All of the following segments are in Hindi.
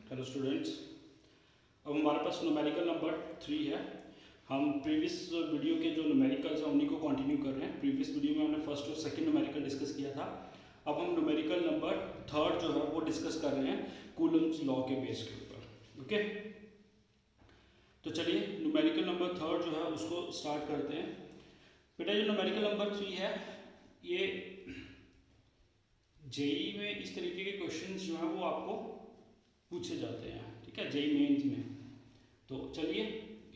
हेलो स्टूडेंट्स, अब हमारे पास न्यूमेरिकल नंबर 3 है। हम प्रीवियस वीडियो के जो न्यूमेरिकल्स हैं उन्हीं को कंटिन्यू कर रहे हैं। प्रीवियस वीडियो में हमने फर्स्ट और सेकंड न्यूमेरिकल डिस्कस किया था। अब हम न्यूमेरिकल नंबर 3 जो है वो डिस्कस कर रहे हैं कूलम्स लॉ के बेस के ऊपर। ओके, तो चलिए न्यूमेरिकल नंबर 3 जो है उसको स्टार्ट करते हैं। बेटा जो न्यूमेरिकल नंबर 3 है ये जेई में इस तरीके के क्वेश्चंस जो हैं वो आपको पूछे जाते हैं, ठीक है, जेई मेंस में। तो चलिए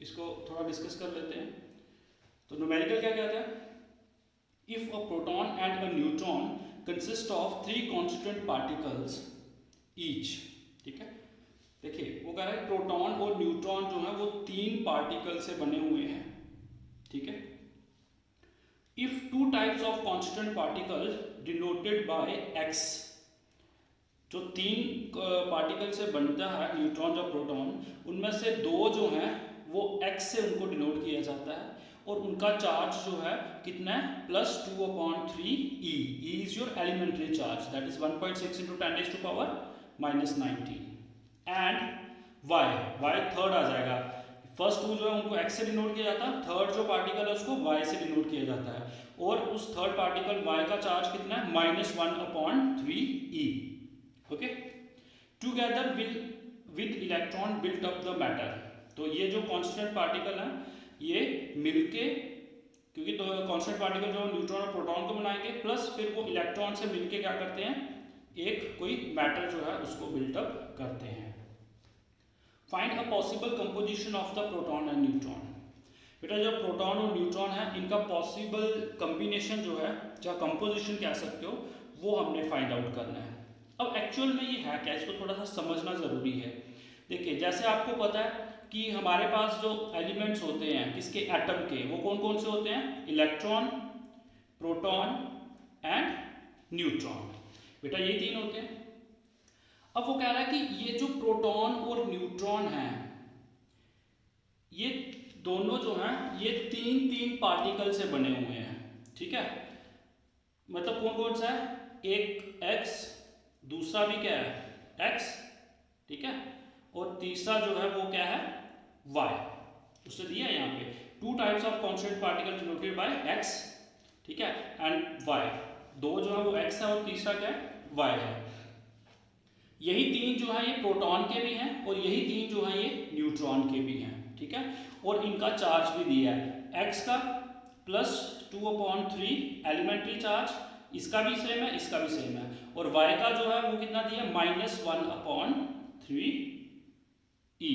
इसको थोड़ा डिस्कस कर लेते हैं। तो न्यूमेरिकल क्या कहता है? If a proton and a neutron consist of 3 constituent particles each, ठीक है। देखिए वो कह रहा है प्रोटॉन और न्यूट्रॉन जो है वो 3 पार्टिकल से बने हुए हैं, ठीक है। If 2 types of constituent particle denoted by x, जो 3 पार्टिकल से बनता है न्यूट्रॉन और प्रोटॉन, उनमें से 2 जो हैं वो x से उनको डिनोट किया जाता है और उनका चार्ज जो है कितना है +2/3 e is your elementary charge, that is 1.6 × 10⁻⁻19 and y third आ जाएगा। फर्स्ट 2 जो है उनको x से डिनोट किया जाता है, थर्ड जो पार्टिकल है उसको y से डिनोट किया जाता है और उस थर्ड पार्टिकल y का चार्ज कितना है -1/3 e। Okay, together with electron built up the matter. तो ये जो कांस्टेंट पार्टिकल है ये मिलके, क्योंकि तो कांस्टेंट पार्टिकल जो न्यूट्रॉन और प्रोटॉन को बनाएंगे प्लस फिर वो इलेक्ट्रॉन से मिलके क्या करते हैं, एक कोई मैटर जो है उसको बिल्टअप करते हैं। Find a possible composition of the proton and neutron. बेटा जो प्रोटॉन और न्यूट्रॉन है इनका पॉसिबल कम्बिनेशन जो है, या कंपोजिशन कह सकते हो, वो हमने फाइंड आउट करना है। अब एक्चुअल में ये है क्या, इसको थोड़ा सा समझना ज़रूरी है। देखिए जैसे आपको पता है कि हमारे पास जो एलिमेंट्स होते हैं किसके, एटम के, वो कौन कौन से होते हैं? Electron, proton and neutron. बेटा ये 3 होते हैं। अब वो कह रहा है कि ये जो प्रोटॉन और न्यूट्रॉन हैं ये दोनों जो हैं ये 3 पार्टिकल से बने हुए हैं, ठीक है। मतलब कौन कौन सा है? एक x, दूसरा भी क्या है x, ठीक है, और तीसरा जो है वो क्या है y। उसने दिया है यहाँ पे 2 types of constant particle denoted by x, ठीक है, एंड y। 2 जो है वो x है और तीसरा क्या है y है। यही 3 जो है ये प्रोटॉन के भी हैं और यही 3 जो है ये न्यूट्रॉन के भी हैं, ठीक है। और इनका चार्ज भी दिया है, x का +2/3 एलिमेंट्री चार्ज, इसका भी सेम है, इसका भी सेम है, और y का जो है वो कितना दिया -1/3 e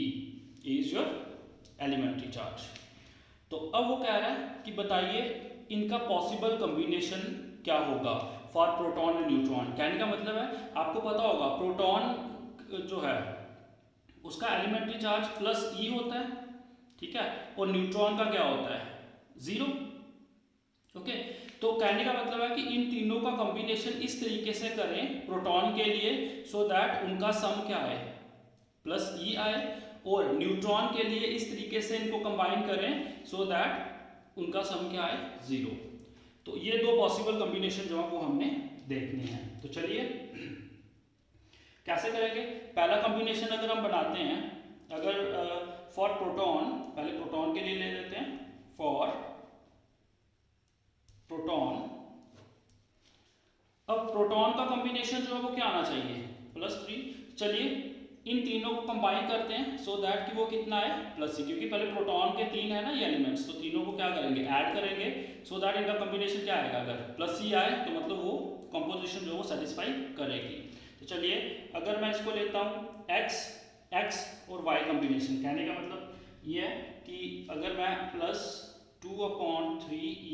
is your elementary charge. तो अब वो कह रहा है कि बताइए इनका पॉसिबल कॉम्बिनेशन क्या होगा फॉर प्रोटॉन एंड न्यूट्रॉन। कहने का मतलब है आपको पता होगा प्रोटॉन जो है उसका एलिमेंट्री चार्ज +e होता है, ठीक है, और न्यूट्रॉन का क्या होता है 0। ओके, तो कहने का मतलब है कि इन तीनों का कॉम्बिनेशन इस तरीके से करें प्रोटॉन के लिए सो दैट उनका सम क्या आए +e आए, और न्यूट्रॉन के लिए इस तरीके से इनको कंबाइन करें सो दैट उनका सम क्या आए 0। तो ये 2 पॉसिबल कॉम्बिनेशन जो है वो हमने देखने हैं। तो चलिए कैसे करेंगे। पहला कॉम्बिनेशन अगर हम बनाते हैं, अगर फॉर प्रोटॉन, पहले प्रोटॉन के लिए ले लेते हैं, फॉर प्रोटॉन। अब प्रोटॉन का कॉम्बिनेशन जो है वो क्या आना चाहिए +3। चलिए इन तीनों को कंबाइन करते हैं सो दैट कि वो कितना है +e, क्योंकि पहले प्रोटॉन के 3 है ना ये एलिमेंट्स, तो तीनों को क्या करेंगे ऐड करेंगे सो दैट इनका कॉम्बिनेशन क्या आएगा, अगर +e आए तो मतलब वो कंपोजिशन जो है वो सेटिस्फाई करेगी। तो चलिए अगर मैं इसको लेता हूँ x और y कॉम्बिनेशन, कहने का मतलब ये है कि अगर मैं +2/3 e,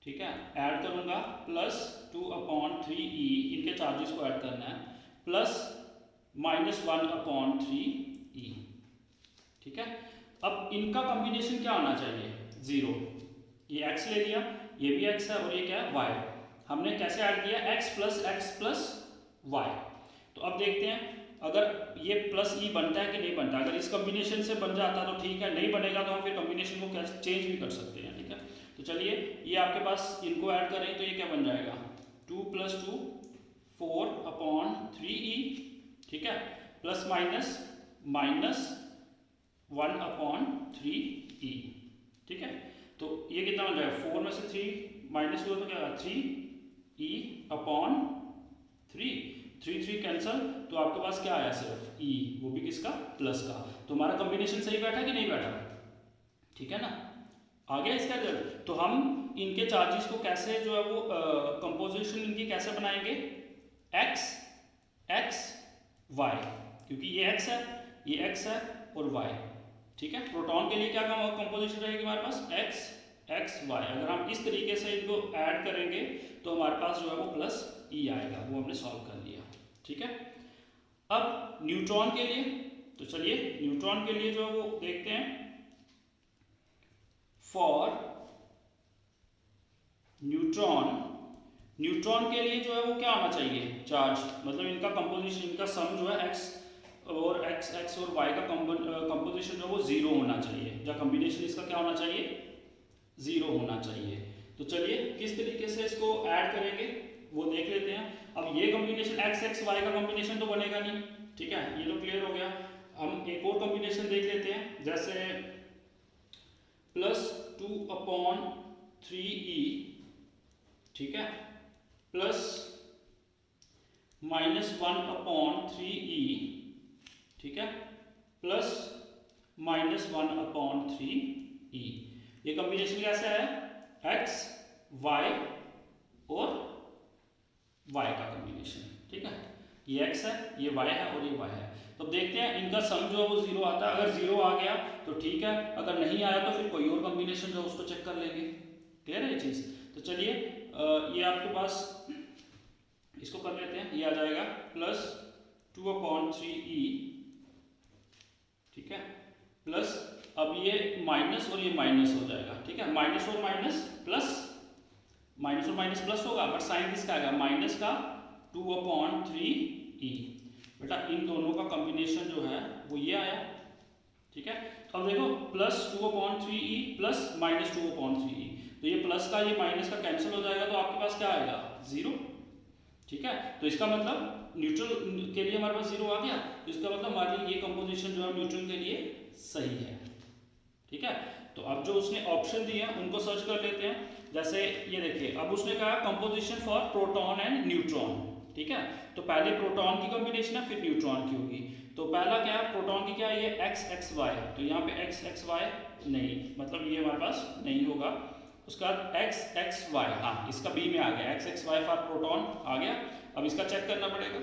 ठीक है, ऐड करूंगा +2/3 e, इनके चार्जेस को ऐड करना है, +-1/3 e, ठीक है। अब इनका कॉम्बिनेशन क्या होना चाहिए 0। ये x ले लिया, ये भी x है और ये क्या है y। हमने कैसे ऐड किया x + y। तो अब देखते हैं अगर ये +e बनता है कि नहीं बनता। अगर इस कॉम्बिनेशन से बन जाता तो ठीक है, नहीं बनेगा तो हम फिर कॉम्बिनेशन को क्या चेंज भी कर सकते हैं, ठीक है। तो चलिए ये आपके पास इनको ऐड करें तो ये क्या बन जाएगा 2 + 2 4/3 e, ठीक है, प्लस माइनस -1/3e, ठीक है। तो ये कितना हो जाएगा, 4 में से 3 माइनस हुआ तो क्या 3e/3, 3 कैंसल, तो आपके पास क्या आया सिर्फ e, वो भी किसका, प्लस का। तो हमारा कॉम्बिनेशन सही बैठा कि नहीं बैठा, ठीक है ना। आ गया इसका रिजल्ट। तो हम इनके चार्जेस को कैसे जो है वो कंपोजिशन इनकी कैसे बनाएंगे, x y, क्योंकि ये x है, ये x है और y, ठीक है। प्रोटॉन के लिए क्या कंपोजिशन रहेगी हमारे पास, x y। अगर हम इस तरीके से इनको ऐड करेंगे तो हमारे पास जो है वो प्लस e आएगा, वो हमने सॉल्व कर लिया, ठीक है। अब न्यूट्रॉन के लिए, तो चलिए न्यूट्रॉन के लिए जो है वो देखते हैं। फॉर न्यूट्रॉन के लिए जो है वो क्या होना चाहिए, चार्ज, मतलब इनका कंपोजिशन, इनका सम जो है x और x और y का कंपोजिशन जो है वो 0 होना चाहिए, या कॉम्बिनेशन इसका क्या होना चाहिए, 0 होना चाहिए। तो चलिए किस तरीके से इसको ऐड करेंगे वो देख लेते हैं। अब ये कॉम्बिनेशन x y का कॉम्बिनेशन तो बनेगा नहीं, ठीक है, ये तो क्लियर हो गया। हम एक और कॉम्बिनेशन देख लेते हैं, जैसे +2/3e, ठीक है, प्लस -1/3e, ठीक है, प्लस -1/3e। ये कॉम्बिनेशन कैसा है, x y और y का कॉम्बिनेशन, ठीक है। ये x है, ये y है और ये y है। तो देखते हैं इनका सम जो है वो 0 आता है। अगर 0 आ गया तो ठीक है, अगर नहीं आया तो फिर कोई और कॉम्बिनेशन जो है उसको चेक कर लेंगे। क्लियर है ये चीज़। तो चलिए ये आपके पास इसको कर लेते हैं, ये आ जाएगा +2/3e, ठीक है, प्लस अब ये माइनस और ये माइनस हो जाएगा, ठीक है, माइनस और माइनस प्लस, माइनस और माइनस प्लस होगा, बट साइन किसका आएगा, माइनस का 2/3e। बेटा इन दोनों का कॉम्बिनेशन जो है वो ये आया, ठीक है। तो अब देखो +2/3e प्लस -2/3e, तो ये प्लस का ये माइनस का कैंसिल हो जाएगा, तो आपके पास क्या आएगा, 0, ठीक है। तो इसका मतलब न्यूट्रल के लिए हमारे पास 0 आ गया, तो इसका मतलब हमारे लिए ये कंपोजिशन जो है न्यूट्रल के लिए सही है, ठीक है। तो अब जो उसने ऑप्शन दिए हैं उनको सर्च कर लेते हैं। जैसे ये देखिए, अब उसने कहा composition for proton and neutron, ठीक है। तो पहले प्रोटॉन की कॉम्बिनेशन है, फिर न्यूट्रॉन की होगी। तो पहला क्या है, प्रोटॉन की क्या है, ये x y, तो यहाँ पे x y नहीं, मतलब ये हमारे पास नहीं होगा। उसके बाद x y, हाँ इसका b में आ गया, x y फॉर प्रोटॉन आ गया। अब इसका चेक करना पड़ेगा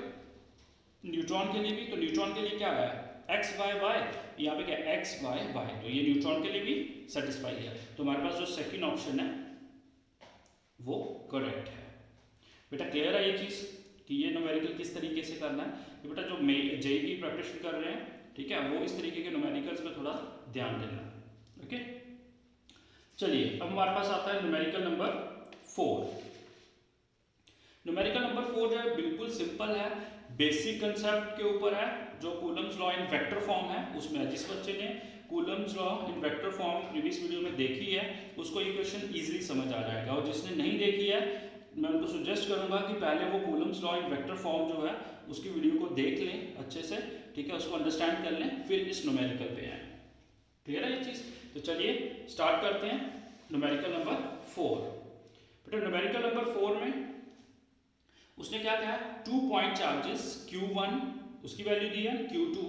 न्यूट्रॉन के लिए भी। तो न्यूट्रॉन के लिए क्या है, x y y, यहाँ पे क्या x y y, तो ये न्यूट्रॉन के लिए भी सेटिस्फाई है। तो हमारे पास जो सेकंड ऑप्शन है वो करेक्ट है। बेटा क्लियर है ये चीज़ कि ये न्यूमेरिकल किस तरीके से करना है। ये बेटा जो जेई की प्रिपरेशन कर रहे हैं, ठीक है, वो इस तरीके के न्यूमेरिकल्स पे थोड़ा ध्यान देना, ओके। चलिए अब हमारे पास आता है न्यूमेरिकल नंबर 4। न्यूमेरिकल नंबर 4 जो है बिल्कुल सिंपल है, बेसिक कंसेप्ट के ऊपर है, जो Coulomb's law in vector form है उसमें है। जिस बच्चे ने Coulomb's law in vector form previous video में देखी है उसको ये क्वेश्चन इजीली समझ आ जाएगा, और जिसने नहीं देखी है मैं उनको सजेस्ट करूंगा कि पहले वो Coulomb's law in vector form जो है उसकी वीडियो को देख लें अच्छे से, ठीक है, उसको अंडरस्टैंड कर लें, फिर इस न्यूमेरिकल पे आए। क्लियर है ये चीज़। तो चलिए स्टार्ट करते हैं न्यूमेरिकल नंबर 4। बेटा न्यूमेरिकल नंबर 4 में उसने क्या कहा, 2 पॉइंट चार्जेस Q1 उसकी वैल्यू दी है, Q2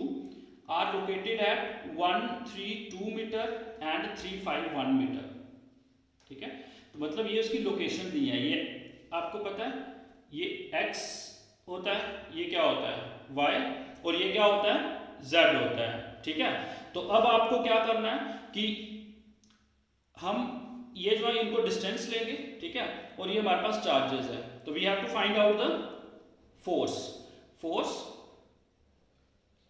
are located at 132 meter and 351 meter, ठीक है। तो मतलब ये उसकी लोकेशन दी है। ये आपको पता है ये x होता है, ये क्या होता है y, और ये क्या होता है z होता है, ठीक है। तो अब आपको क्या करना है कि हम ये जो है इनको डिस्टेंस लेंगे, ठीक है, और ये हमारे पास चार्जेस है। तो we have to find out the force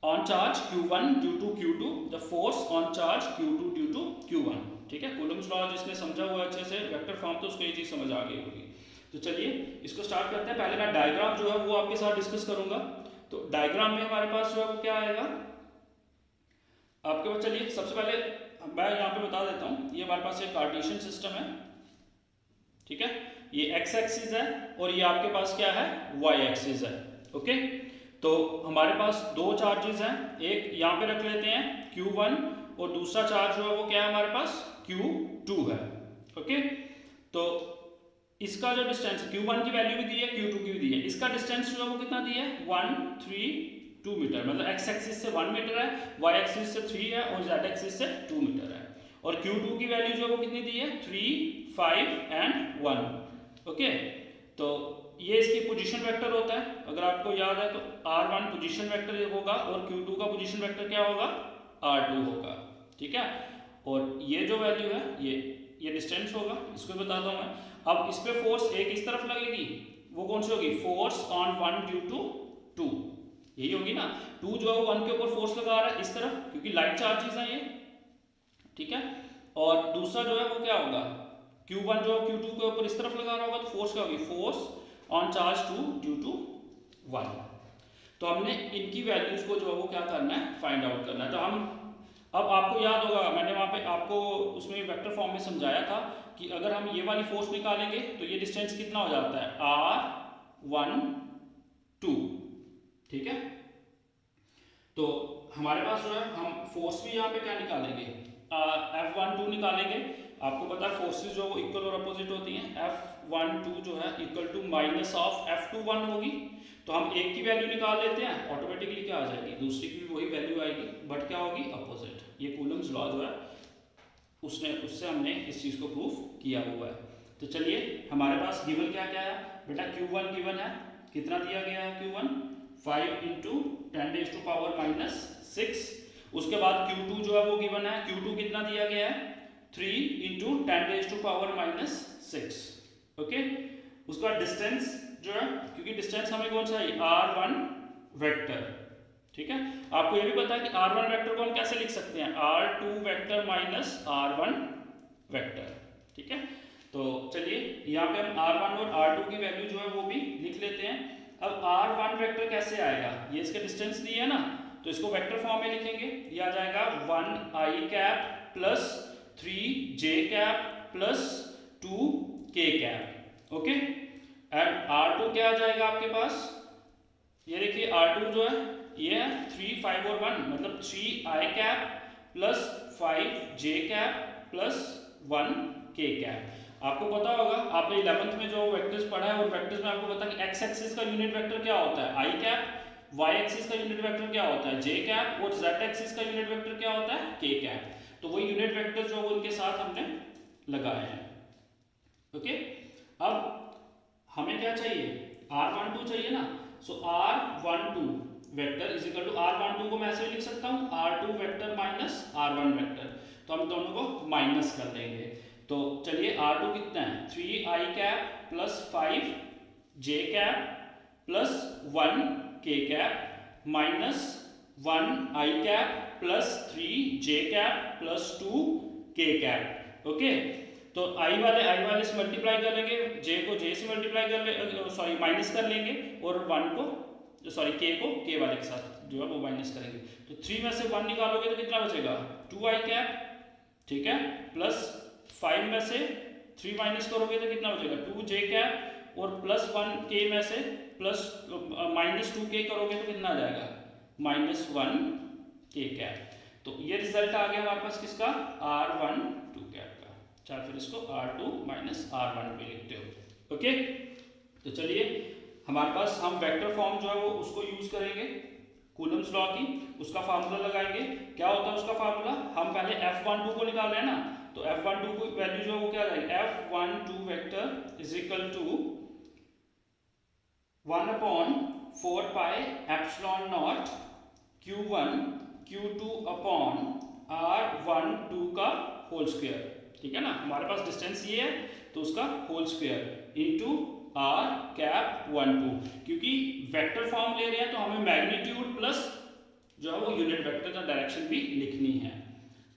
on charge Q1 due to Q2, the force on charge Q2 due to Q1, ठीक है। कूलम्स लॉ जिसने समझा हुआ अच्छे से वेक्टर फॉर्म, तो उसको ये चीज समझ आ गई होगी। तो चलिए इसको स्टार्ट करते हैं। पहले मैं डायग्राम जो है वो आपके साथ डिस्कस करूंगा। तो डायग्राम में हमारे पास जो है वो क्या आएगा आपके पास, चलिए सबसे पहले मैं यहाँ पे बता देता हूँ, ये हमारे पास एक कार्टेशियन सिस्टम है, ठीक है, ये x एक्सिस है और ये आपके पास क्या है y एक्सिस है, ओके। तो हमारे पास दो चार्जेस हैं, एक यहाँ पे रख लेते हैं Q1 और दूसरा चार्ज जो है वो क्या है हमारे पास Q2 है। ओके, तो इसका जो डिस्टेंस Q1 की वैल्यू भी दी है, Q2 की भी दी है, इसका डिस्टेंस जो है वो कितना दिया है 132 मीटर, मतलब x एक्सिस से 1 मीटर है, y एक्सिस से 3 है और z एक्सिस से 2 मीटर है। और Q2 की वैल्यू जो है वो कितनी दी है 3, 5 एंड 1। ओके, तो ये इसकी पोजीशन वेक्टर होता है, अगर आपको याद है तो R1 पोजीशन वेक्टर होगा और Q2 का पोजीशन वेक्टर क्या होगा R2 होगा। ठीक है, और ये जो वैल्यू है ये डिस्टेंस होगा, इसको बताता हूँ मैं। अब इस पे फोर्स एक इस तरफ लगेगी, वो कौन सी होगी, फोर्स ऑन 1 ड्यू टू 2, यही होगी ना। 2 जो है वो 1 के ऊपर फोर्स लगा रहा है इस तरफ, क्योंकि लाइट चार्जेस हैं ये। ठीक है, और दूसरा जो है वो क्या होगा, Q1 जो Q2 के ऊपर इस तरफ लगा रहा होगा, तो फोर्स क्या होगी, force on charge 2 due to 1। तो हमने इनकी वैल्यूज को जो है वो क्या करना है, फाइंड आउट करना है। तो हम अब आपको याद होगा मैंने वहाँ पे आपको उसमें वेक्टर फॉर्म में समझाया था कि अगर हम ये वाली फोर्स निकालेंगे तो ये डिस्टेंस कितना हो जाता है R1 2। ठीक है, तो हमारे पास जो है हम फोर्स भी यहाँ पे क्या निकालेंगे F12 निकालेंगे। आपको पता है फोर्सेस जो वो इक्वल और अपोजिट होती हैं, F12 जो है equal to minus of F21 होगी। तो हम एक की वैल्यू निकाल लेते हैं, ऑटोमेटिकली क्या आ जाएगी, दूसरी की भी वही वैल्यू आएगी, बट क्या होगी अपोजिट। ये कूलम्स लॉ जो है उससे हमने इस चीज़ को प्रूफ किया हुआ है। तो चलिए हमारे पास गिवन क्या क्या है बेटा, Q1 गिवन है, कितना दिया गया है Q1 5 इंटू 10⁻⁻⁶। उसके बाद Q2 जो है वो गिवन है, Q2 कितना दिया गया है 3 इंटू 10⁻⁻�6। ओके, उसके बाद डिस्टेंस जो है, क्योंकि डिस्टेंस हमें कौन सा है R1 वेक्टर। ठीक है, आपको ये भी पता है कि R1 वेक्टर को हम कैसे लिख सकते हैं, R2 vector minus R1 vector. ठीक है, तो चलिए यहाँ पे हम R1 और R2 की वैल्यू जो है वो भी लिख लेते हैं। अब R1 वेक्टर कैसे आएगा, ये इसके डिस्टेंस दिए है ना, तो इसको वेक्टर फॉर्म में लिखेंगे। ये आ जाएगा 1i cap plus 3j cap plus 2k cap. Okay, and R2 क्या आ जाएगा आपके पास, ये देखिए R2 जो है ये है 3, 5 और 1, मतलब 3i cap plus 5j cap plus 1k cap. आपको पता होगा, आपने 11th में जो वेक्टर्स पढ़ा है और वेक्टर्स में आपको पता है कि x एक्सिस का यूनिट वेक्टर क्या होता है i कैप, y एक्सिस का यूनिट वेक्टर क्या होता है j कैप और z एक्सिस का यूनिट वेक्टर क्या होता है k कैप। तो वही यूनिट वेक्टर जो उनके साथ हमने लगाए हैं। ओके, अब हमें क्या चाहिए, R12 चाहिए ना, so R12 vector is equal to R12 को मैं ऐसे लिख सकता हूँ R2 vector minus R1 vector, तो हम दोनों को माइनस कर देंगे। तो चलिए R2 कितना है 3i cap plus 5j cap plus 1k cap minus 1i cap plus 3j cap plus 2k cap. Okay, तो i वाले से मल्टीप्लाई कर लेंगे, j को j से मल्टीप्लाई कर ले, सॉरी माइनस कर लेंगे, और 1 को सॉरी k को k वाले के साथ जो है वो माइनस करेंगे। तो 3 में से 1 निकालोगे तो कितना बचेगा 2i कैप। ठीक है, प्लस 5 में से 3 माइनस करोगे तो कितना बचेगा 2j कैप, और प्लस 1k में से प्लस माइनस 2k करोगे तो कितना आ जाएगा माइनस 1k कैप। तो ये रिजल्ट आ गया हमारे पास किसका R12 कैप का। चाहे फिर इसको R2 माइनस R1 भी लिखते हो। ओके, तो चलिए हमारे पास हम वेक्टर फॉर्म जो है वो उसको यूज करेंगे, कूलम्स लॉ की, उसका फार्मूला लगाएंगे। क्या होता है उसका फार्मूला, हम पहले F12 को निकाल रहे हैं ना, तो F12 की वैल्यू जो है वो क्या आ जाएगी, F12 vector is equal to 1/4 pi epsilon naught Q1 Q2 upon R12 का होल स्क्वायर। ठीक है ना, हमारे पास डिस्टेंस ये है तो उसका whole square into R cap 12, क्योंकि वेक्टर फॉर्म ले रहे हैं तो हमें मैग्नीट्यूड प्लस जो है वो यूनिट वेक्टर का डायरेक्शन भी लिखनी है।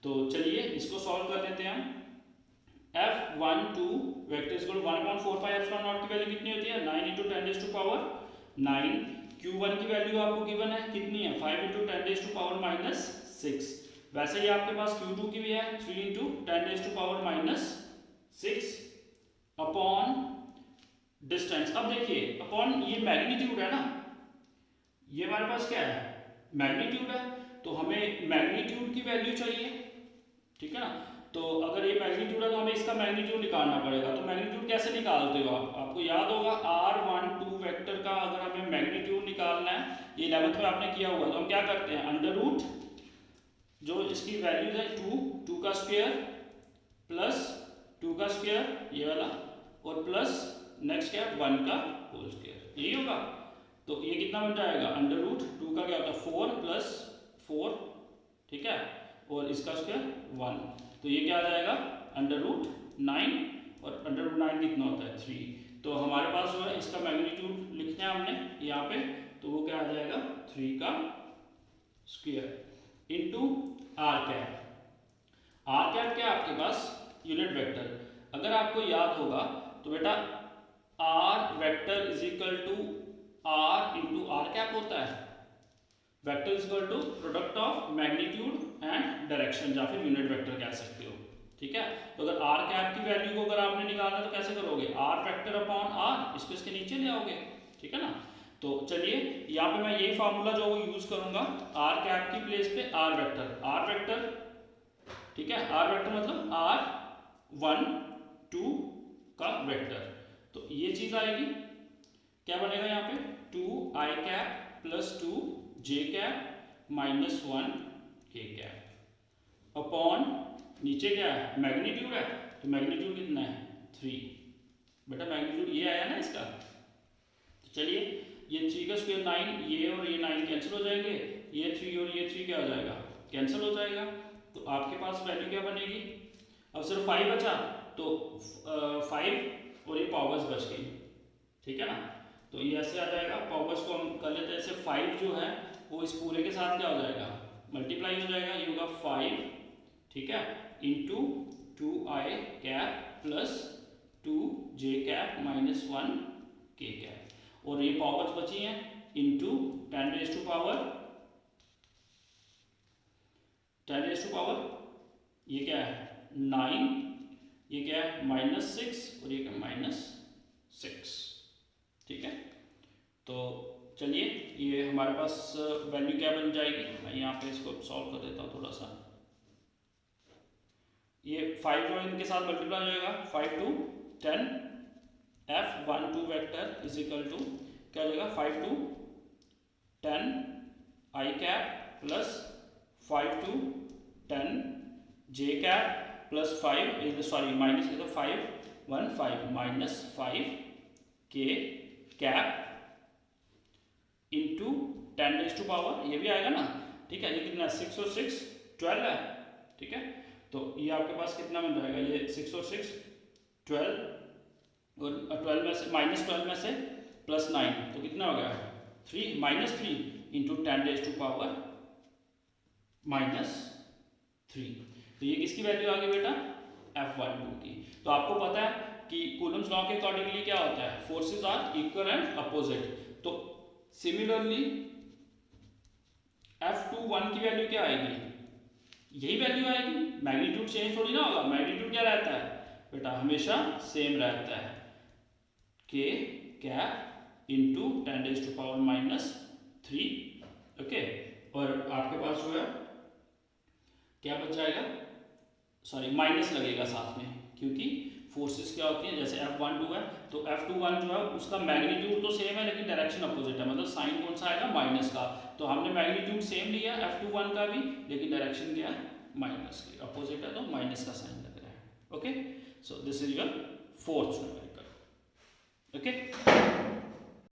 तो चलिए इसको सॉल्व कर लेते हैं हम। F12 vector equal 1/4 pi epsilon not की वैल्यू कितनी होती है 9 into 10 raise to power 9। Q1 की वैल्यू आपको गिवन है कितनी है 5 into 10 raise to power minus 6। वैसे ही आपके पास Q2 की भी है 3 into 10 raise to power minus 6 upon distance. अब देखिए अपॉन ये मैग्नीट्यूड है ना, ये हमारे पास क्या है, मैग्नीट्यूड है, तो हमें मैग्नीट्यूड की वैल्यू चाहिए, ठीक है ना। तो अगर ये मैग्नीट्यूड है तो हमें इसका मैग्नीट्यूड निकालना पड़ेगा। तो मैग्नीट्यूड कैसे निकालते हो आप, आपको याद होगा R12 वेक्टर का अगर हमें मैग्नीट्यूड निकालना है, ये 11th में आपने किया हुआ, तो हम क्या करते हैं, अंडर रूट जो इसकी वैल्यूज है 2 का स्क्वायर प्लस 2 का स्क्वायर ये वाला, और प्लस नेक्स्ट क्या है 1 का होल स्क्वायर, यही होगा। तो ये कितना बन जाएगा, अंडर रूट 2 का क्या होता है 4 प्लस 4, ठीक है, और इसका स्क्वायर 1, तो ये क्या आ जाएगा अंडर रूट 9, और अंडर रूट 9 कितना होता है 3। तो हमारे पास जो है इसका मैग्नीट्यूड लिखना है हमने यहाँ पे, तो वो क्या आ जाएगा 3 का square into R cap. R cap क्या आपके पास यूनिट वेक्टर, अगर आपको याद होगा तो बेटा R vector is equal to R into R cap होता है। Vector is equal to product of magnitude and direction, या फिर यूनिट वेक्टर कह सकते हो, ठीक है। तो अगर आर कैप की वैल्यू को अगर आपने निकालना है तो कैसे करोगे, आर वेक्टर अपॉन आर, इसको इसके नीचे ले आओगे, ठीक है ना। तो चलिए यहाँ पे मैं यही फार्मूला जो वो यूज करूंगा, आर कैप की प्लेस पे आर वेक्टर, ठीक है, आर वेक्टर मतलब R1 2 का वेक्टर। तो ये चीज आएगी, क्या बनेगा यहाँ पे 2i cap plus 2j cap minus 1 k cap upon नीचे क्या है मैग्नीट्यूड है, तो मैग्नीट्यूड कितना है 3, बेटा मैग्नीट्यूड ये आया ना इसका। तो चलिए ये 3 का स्क्वायर 9, ये और ये 9 कैंसिल हो जाएंगे, ये 3 और ये 3 क्या हो जाएगा कैंसिल हो जाएगा। तो आपके पास वैल्यू क्या बनेगी, अब सिर्फ 5 बचा, तो 5 और ये पावर्स बच गई, ठीक है ना। तो ये ऐसे आ जाएगा, पावर्स को हम कर लेते हैं ऐसे, 5 जो है वो इस पूरे के साथ क्या हो जाएगा मल्टीप्लाई हो जाएगा, ये होगा 5, ठीक है, into 2i cap plus 2j cap minus 1 k cap, और ये पावर्स बची हैं इंटू 10 रेज़ टू पावर ये क्या है 9, ये क्या है -6 और ये क्या -6, ठीक है। तो चलिए ये हमारे पास वैल्यू क्या बन जाएगी, मैं यहाँ पे इसको सॉल्व कर देता हूँ थोड़ा सा। ये 5 जो इनके साथ मल्टीप्लाई हो जाएगा, 5 to 10 F12 vector is equal to क्या हो जाएगा 5 to 10 i cap plus 5 to 10 j cap plus 5 is sorry minus is 5 minus 5 k cap into 10 raise to power, ये भी आएगा ना, ठीक है। ये कितना 6 और 6 12 है, ठीक है। तो ये आपके पास कितना बन जाएगा, ये 6 और 6 12, और 12 में से -12 में से प्लस 9, तो कितना हो गया 3 -3 इंटू 10 रेज़ टू पावर -3। तो ये किसकी वैल्यू आ गई बेटा F12 की। तो आपको पता है कि कूलम्स लॉ के अकॉर्डिंगली क्या होता है, forces are equal and opposite. तो सिमिलरली F21 की वैल्यू क्या आएगी, यही वैल्यू आएगी, मैग्नीट्यूड चेंज थोड़ी ना होगा, मैग्नीट्यूड क्या रहता है बेटा हमेशा सेम रहता है, k cap into 10 raise to power -3, okay. और आपके पास जो है क्या बच जाएगा, सॉरी माइनस लगेगा साथ में, क्योंकि फोर्सेस क्या होती हैं, जैसे F12 है तो F21 जो है उसका मैग्नीट्यूड तो सेम है लेकिन डायरेक्शन अपोजिट है, मतलब साइन कौन सा आएगा माइनस का। तो हमने मैग्नीट्यूड सेम लिया F21 का भी, लेकिन डायरेक्शन क्या है माइनस की, अपोजिट है तो माइनस का साइन लग रहा है, okay. So this is your fourth numerical, okay.